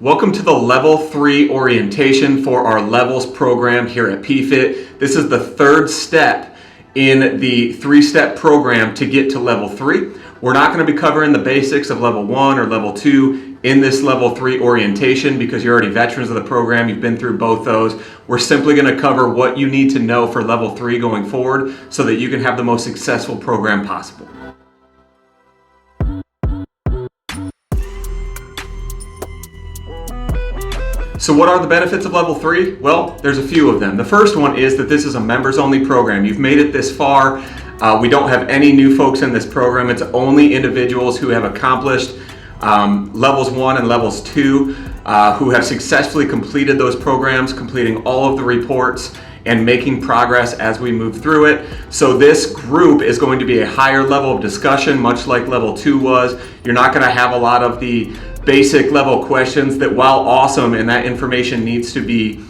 Welcome to the Level 3 orientation for our Levels program here at PFIT. This is the third step in the three-step program to get to Level 3. We're not going to be covering the basics of Level 1 or Level 2 in this Level 3 orientation because you're already veterans of the program. You've been through both those. We're simply going to cover what you need to know for Level 3 going forward so that you can have the most successful program possible. So what are the benefits of Level 3? Well, there's a few of them. The first one is that this is a members-only program. You've made it this far. We don't have any new folks in this program. It's only individuals who have accomplished Levels 1 and Levels 2 who have successfully completed those programs, completing all of the reports and making progress as we move through it. So this group is going to be a higher level of discussion, much like Level 2 was. You're not going to have a lot of the basic level questions that, while awesome and that information needs to be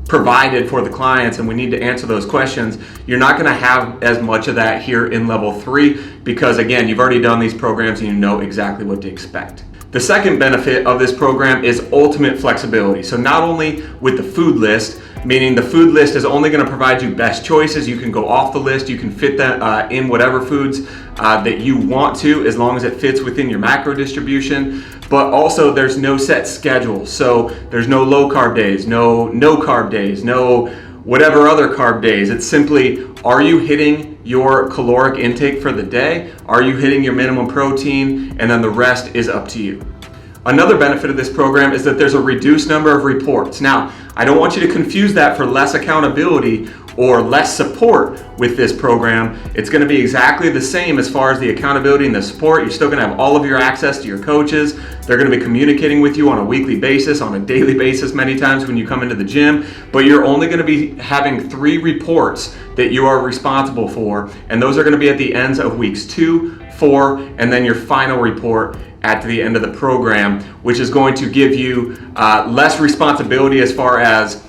provided for the clients and we need to answer those questions, you're not going to have as much of that here in Level 3 because, again, you've already done these programs and you know exactly what to expect. The second benefit of this program is ultimate flexibility. So not only with the food list, meaning the food list is only going to provide you best choices. You can go off the list. You can fit that in whatever foods that you want to, as long as it fits within your macro distribution. But also there's no set schedule. So there's no low carb days, no carb days, no whatever other carb days. It's simply, are you hitting your caloric intake for the day? Are you hitting your minimum protein? And then the rest is up to you. Another benefit of this program is that there's a reduced number of reports. Now, I don't want you to confuse that for less accountability or less support with this program. It's going to be exactly the same as far as the accountability and the support. You're still going to have all of your access to your coaches. They're going to be communicating with you on a weekly basis, on a daily basis many times when you come into the gym, but you're only going to be having 3 reports that you are responsible for, and those are going to be at the ends of weeks 2, 4, and then your final report at the end of the program, which is going to give you less responsibility as far as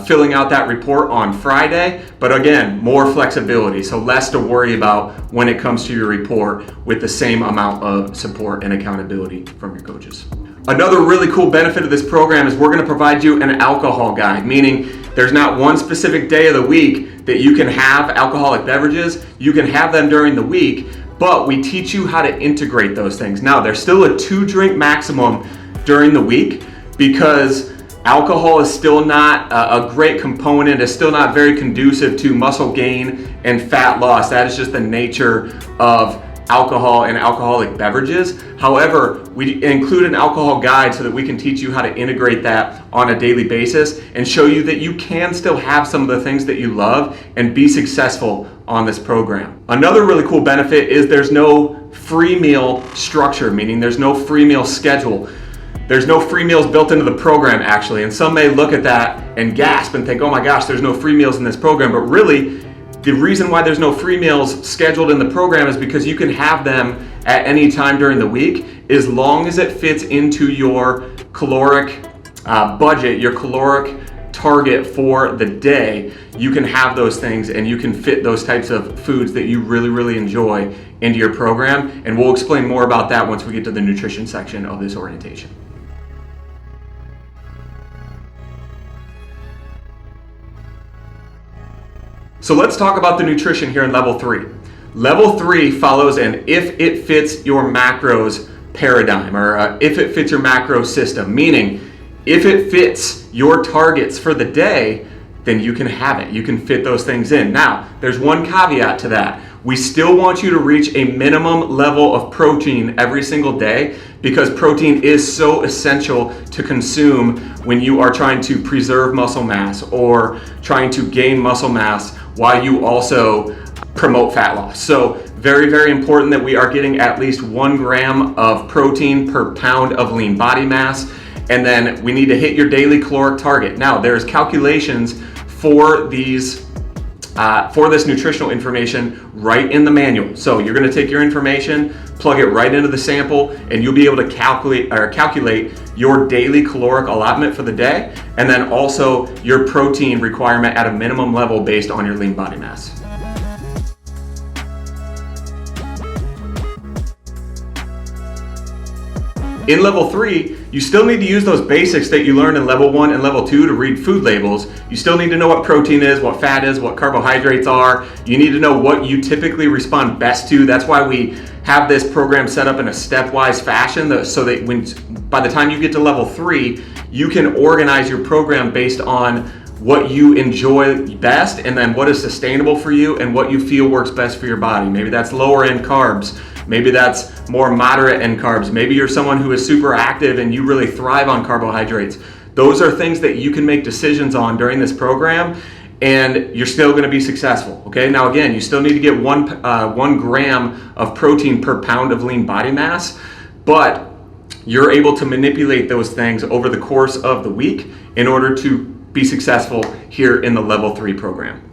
filling out that report on Friday, but again, more flexibility, so less to worry about when it comes to your report with the same amount of support and accountability from your coaches. Another really cool benefit of this program is we're going to provide you an alcohol guide, meaning there's not one specific day of the week that you can have alcoholic beverages. You can have them during the week, but we teach you how to integrate those things. Now, there's still a 2-drink maximum during the week because alcohol is still not a great component. It's still not very conducive to muscle gain and fat loss. That is just the nature of alcohol and alcoholic beverages. However, we include an alcohol guide so that we can teach you how to integrate that on a daily basis and show you that you can still have some of the things that you love and be successful on this program. Another really cool benefit is there's no free meal structure, meaning there's no free meal schedule. There's no free meals built into the program, actually, and some may look at that and gasp and think, oh my gosh, there's no free meals in this program, but really, the reason why there's no free meals scheduled in the program is because you can have them at any time during the week as long as it fits into your caloric budget, your caloric target for the day. You can have those things and you can fit those types of foods that you really, really enjoy into your program. And we'll explain more about that once we get to the nutrition section of this orientation. So let's talk about the nutrition here in Level 3. Level 3 follows an if it fits your macros paradigm, or if it fits your macro system, meaning if it fits your targets for the day, then you can have it. You can fit those things in. Now, there's one caveat to that. We still want you to reach a minimum level of protein every single day because protein is so essential to consume when you are trying to preserve muscle mass or trying to gain muscle mass while you also promote fat loss. So very, very important that we are getting at least 1 gram of protein per pound of lean body mass. And then we need to hit your daily caloric target. Now, there's calculations for these for this nutritional information right in the manual. So you're going to take your information, plug it right into the sample, and you'll be able to calculate your daily caloric allotment for the day, and then also your protein requirement at a minimum level based on your lean body mass. In Level 3, You still need to use those basics that you learned in level 1 and level 2 to read food labels. You still need to know what protein is, what fat is, what carbohydrates are. You need to know what you typically respond best to. That's why we have this program set up in a stepwise fashion so that by the time you get to level 3, you can organize your program based on what you enjoy best and then what is sustainable for you and what you feel works best for your body. Maybe that's lower end carbs. Maybe that's more moderate end carbs. Maybe you're someone who is super active and you really thrive on carbohydrates. Those are things that you can make decisions on during this program, and you're still going to be successful. Okay. Now again, you still need to get 1 gram of protein per pound of lean body mass, but you're able to manipulate those things over the course of the week in order to be successful here in the level 3 program.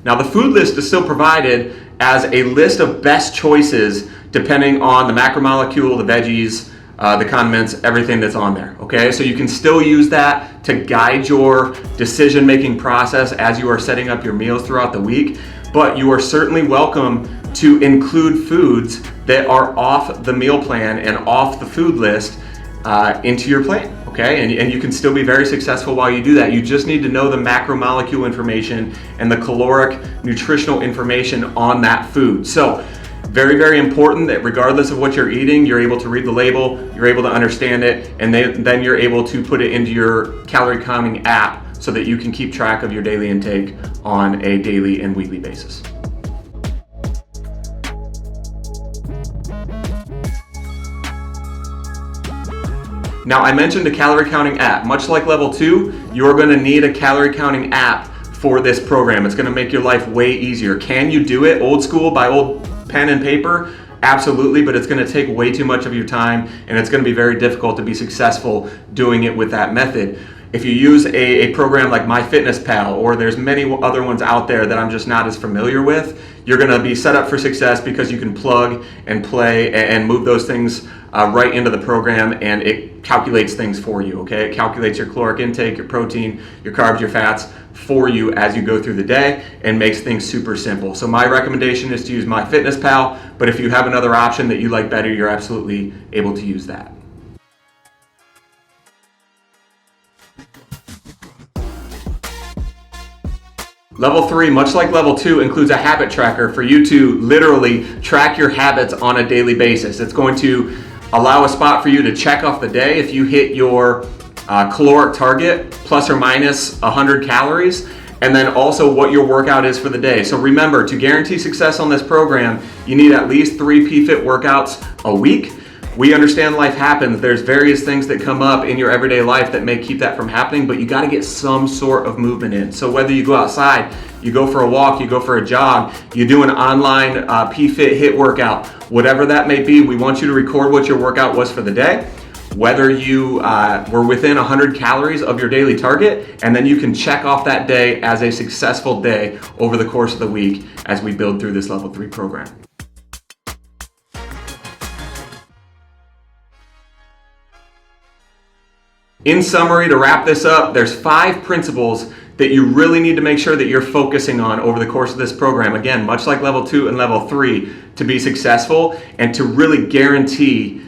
Now the food list is still provided as a list of best choices depending on the macromolecule, the veggies, the condiments, everything that's on there, okay? So you can still use that to guide your decision-making process as you are setting up your meals throughout the week, but you are certainly welcome to include foods that are off the meal plan and off the food list into your plan, okay? And you can still be very successful while you do that. You just need to know the macromolecule information and the caloric nutritional information on that food. So very, very important that regardless of what you're eating, you're able to read the label, you're able to understand it, and then you're able to put it into your calorie counting app so that you can keep track of your daily intake on a daily and weekly basis. Now, I mentioned a calorie counting app. Much like level 2, you're going to need a calorie counting app for this program. It's going to make your life way easier. Can you do it old school by old pen and paper? Absolutely, but it's going to take way too much of your time, and it's going to be very difficult to be successful doing it with that method. If you use a program like MyFitnessPal, or there's many other ones out there that I'm just not as familiar with, you're going to be set up for success because you can plug and play and move those things right into the program, and it calculates things for you, okay? It calculates your caloric intake, your protein, your carbs, your fats for you as you go through the day and makes things super simple. So my recommendation is to use MyFitnessPal, but if you have another option that you like better, you're absolutely able to use that. Level 3, much like level 2, includes a habit tracker for you to literally track your habits on a daily basis. It's going to allow a spot for you to check off the day if you hit your caloric target, plus or minus 100 calories, and then also what your workout is for the day. So remember, to guarantee success on this program, you need at least 3 PFIT workouts a week. We understand life happens. There's various things that come up in your everyday life that may keep that from happening, but you got to get some sort of movement in. So whether you go outside, you go for a walk, you go for a jog, you do an online PFIT HIIT workout, whatever that may be, we want you to record what your workout was for the day, whether you were within 100 calories of your daily target, and then you can check off that day as a successful day over the course of the week as we build through this level 3 program. In summary, to wrap this up, there's 5 principles that you really need to make sure that you're focusing on over the course of this program. Again, much like level 2 and level 3, to be successful and to really guarantee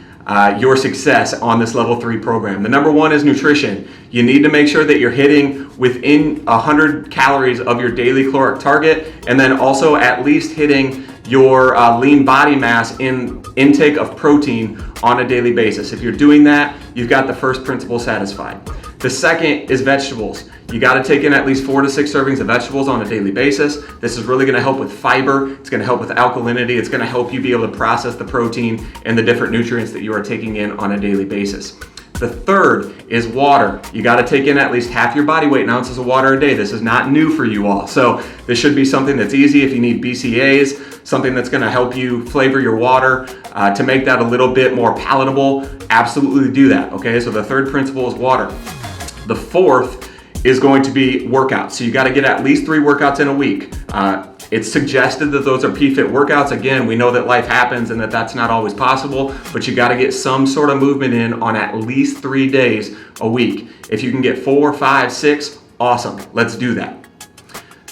your success on this level 3 program. The number 1 is nutrition. You need to make sure that you're hitting within 100 calories of your daily caloric target, and then also at least hitting your lean body mass intake of protein on a daily basis. If you're doing that, you've got the first principle satisfied. The second is vegetables. You got to take in at least 4 to 6 servings of vegetables on a daily basis. This is really going to help with fiber. It's going to help with alkalinity. It's going to help you be able to process the protein and the different nutrients that you are taking in on a daily basis. The third is water. You got to take in at least half your body weight in ounces of water a day. This is not new for you all. So this should be something that's easy. If you need BCAAs, something that's going to help you flavor your water to make that a little bit more palatable, absolutely do that. Okay, so the third principle is water. The fourth is going to be workouts. So you got to get at least 3 workouts in a week. It's suggested that those are PFIT workouts. Again, we know that life happens and that that's not always possible, but you got to get some sort of movement in on at least 3 days a week. If you can get 4, 5, 6, awesome. Let's do that.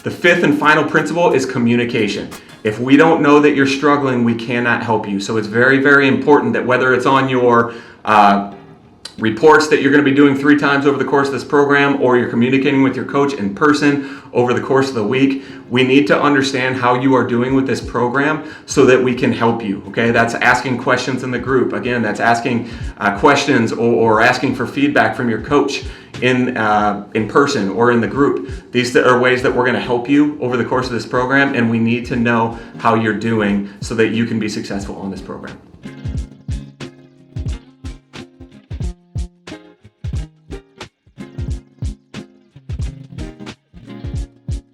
The fifth and final principle is communication. If we don't know that you're struggling, we cannot help you. So it's very, very important that whether it's on your reports that you're going to be doing 3 times over the course of this program, or you're communicating with your coach in person over the course of the week, we need to understand how you are doing with this program so that we can help you. Okay, that's asking questions in the group. Again, that's asking questions or asking for feedback from your coach in person or in the group. These are ways that we're going to help you over the course of this program, and we need to know how you're doing so that you can be successful on this program.